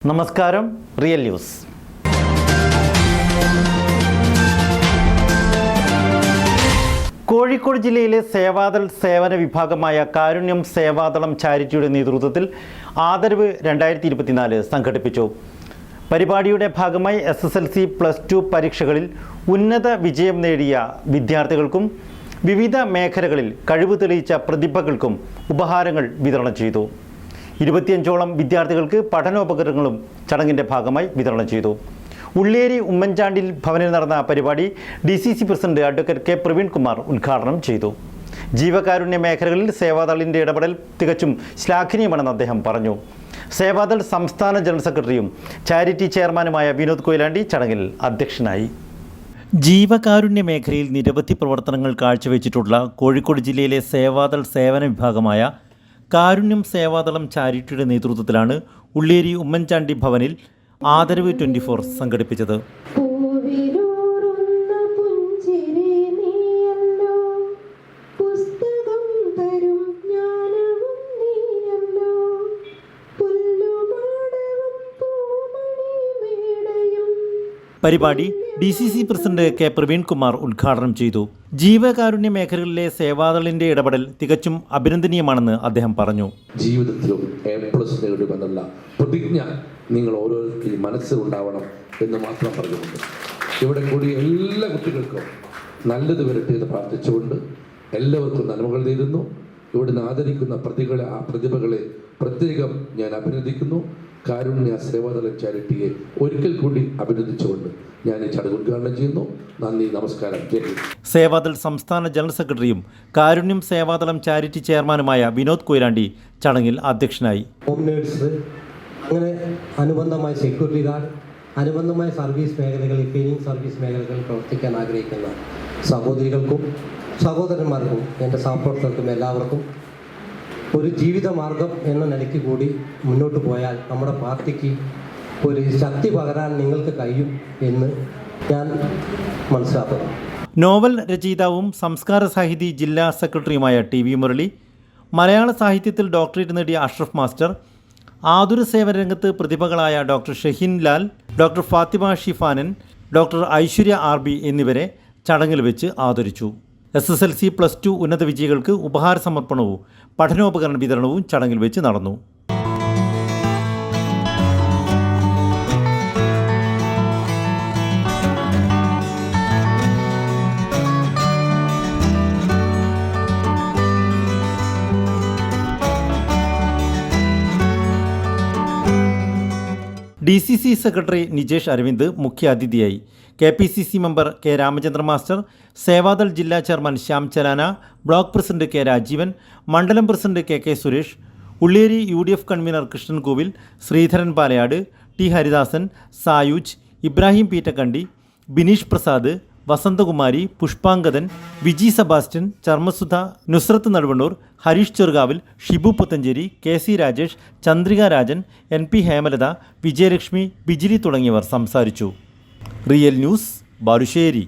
നമസ്കാരം. Real news. Kozhikode ജില്ലയിലെ സേവാദൾ സേവന വിഭാഗമായ കാരുണ്യം സേവാദളം ചാരിറ്റിയുടെ നേതൃത്വത്തിൽ ആദരവ് 2024 സംഘടിപ്പിച്ചു. പരിപാടിയുടെ ഭാഗമായി SSLC +2 പരീക്ഷകളിൽ ഉന്നത വിജയം നേടിയ വിദ്യാർത്ഥികൾക്കും വിവിധ മേഖലകളിൽ കഴിവ് തെളിയിച്ച പ്രതിഭകൾക്കും ഉപഹാരങ്ങൾ വിതരണം ചെയ്തു. 25ഓളം വിദ്യാർത്ഥികൾക്ക് പഠനോപകരണങ്ങളും ചടങ്ങിൻ്റെ ഭാഗമായി വിതരണം ചെയ്തു. ഉള്ളിയേരി ഉമ്മൻചാണ്ടി ഭവനിൽ നടന്ന പരിപാടി DCC president advocate K Praveenkumar ഉദ്ഘാടനം ചെയ്തു. ജീവകാരുണ്യ മേഖലകളിൽ സേവാദളിൻ്റെ ഇടപെടൽ തികച്ചും ശ്ലാഘനീയമാണെന്ന് അദ്ദേഹം പറഞ്ഞു. സേവാദൾ സംസ്ഥാന ജനറൽ സെക്രട്ടറിയും ചാരിറ്റി ചെയർമാനുമായ വിനോദ് കൊയിലാണ്ടി ചടങ്ങിൽ അധ്യക്ഷനായി. ജീവകാരുണ്യ മേഖലയിൽ നിരവധി പ്രവർത്തനങ്ങൾ കാഴ്ചവെച്ചിട്ടുള്ള കോഴിക്കോട് ജില്ലയിലെ സേവാദൾ സേവന വിഭാഗമായ കാരുണ്യം സേവാദളം ചാരിറ്റിയുടെ നേതൃത്വത്തിലാണ് ഉള്ളിയേരി ഉമ്മൻചാണ്ടി ഭവനിൽ ആദരവ് 24 സംഘടിപ്പിച്ചത്. പരിപാടി DCC പ്രസിഡന്റ് K പ്രവീൺകുമാർ ഉദ്ഘാടനം ചെയ്തു. ജീവകാരുണ്യ മേഖലകളിലെ സേവാദളിന്റെ ഇടപെടൽ തികച്ചും അഭിനന്ദനീയമാണെന്ന് അദ്ദേഹം പറഞ്ഞു. ജീവിതത്തിലും A+ നേടുമെന്നുള്ള പ്രതിജ്ഞ നിങ്ങൾ ഓരോരുത്തരും മനസ്സിലുണ്ടാവണം എന്ന് മാത്രം പറഞ്ഞുകൊണ്ട് ഇവിടെ കൂടി എല്ലാ കുട്ടികൾക്കും നല്ലത് വരട്ടെ എന്ന് പ്രാർത്ഥിച്ചുകൊണ്ട് എല്ലാവർക്കും നന്മകൾ നേരുന്നു. ഇവിടുന്ന് ആദരിക്കുന്ന പ്രതിഭകളെ പ്രത്യേകം ഞാൻ അഭിനന്ദിക്കുന്നു. കാരുണ്യ സേവാദളം ചാരിറ്റിയെ ഒരിക്കൽ കൂടി അഭിനന്ദിച്ചുകൊണ്ട് ഞാൻ ഈ ചടങ്ങ് ഉദ്ഘാടനം ചെയ്യുന്നു. നന്ദി, നമസ്കാരം. സേവാദൾ സംസ്ഥാന ജനറൽ സെക്രട്ടറിയും കാരുണ്യം സേവാദളം ചാരിറ്റി ചെയർമാനുമായ വിനോദ് കൊയിലാണ്ടി ചടങ്ങിൽ അധ്യക്ഷനായി. ഹോം നേഴ്സ്, അങ്ങനെ അനുബന്ധമായ സെക്യൂരിറ്റി ഗാർഡ്, അനുബന്ധമായ സർവീസ് മേഖലകളിൽ ക്ലീനിങ് സർവീസ് മേഖലകളിൽ പ്രവർത്തിക്കാൻ ആഗ്രഹിക്കുന്ന സഹോദരികൾക്കും സഹോദരന്മാർക്കും എൻ്റെ സഹപ്രവർത്തകർക്കും എല്ലാവർക്കും ഒരു ജീവിതമാർഗം എന്ന നിലയ്ക്ക് കൂടി മുന്നോട്ട് പോയാൽ നമ്മുടെ പാർട്ടിക്ക് ഒരു ശക്തി പകരാൻ നിങ്ങൾക്ക് കഴിയും എന്ന് ഞാൻ മനസ്സിലാക്കുന്നു. നോവൽ രചയിതാവും സംസ്കാര സാഹിതി ജില്ലാ സെക്രട്ടറിയുമായ TV മുരളി, മലയാള സാഹിത്യത്തിൽ ഡോക്ടറേറ്റ് നേടിയ അഷ്റഫ് മാസ്റ്റർ, ആതുര സേവന രംഗത്ത് പ്രതിഭകളായ doctor Shaheen Lal, doctor Fathima Shifanan, doctor Aishwarya RB എന്നിവരെ ചടങ്ങിൽ വെച്ച് ആദരിച്ചു. SSLC +2 ഉന്നത വിജയികൾക്ക് ഉപഹാര സമർപ്പണവും പഠനോപകരണ വിതരണവും ചടങ്ങിൽ വെച്ച് നടന്നു. DCC സെക്രട്ടറി നിജേഷ് അരവിന്ദ് മുഖ്യ അതിഥിയായി. KPCC member K Ramachandra master, Sevadal ജില്ലാ chairman Shyam Chalana, block president K Rajeevan, മണ്ഡലം president KK Suresh, Ulliyeri UDF convener Krishnan Kovil, Sreedharan Palayad, T Haridasan, Sayooj, Ibrahim Peettakkandi, Bineesh Prasad, Vasanthakumari, Pushpangadan, Viji Sebastian, Charmasudha, Nusrath Naduvannur, Harish Cherukavil, Shibu Puthancheri, KC Rajesh, Chandrika Rajan, NP Hemalatha, Vijayalakshmi, Bijili തുടങ്ങിയവർ സംസാരിച്ചു. Real news, Balussery.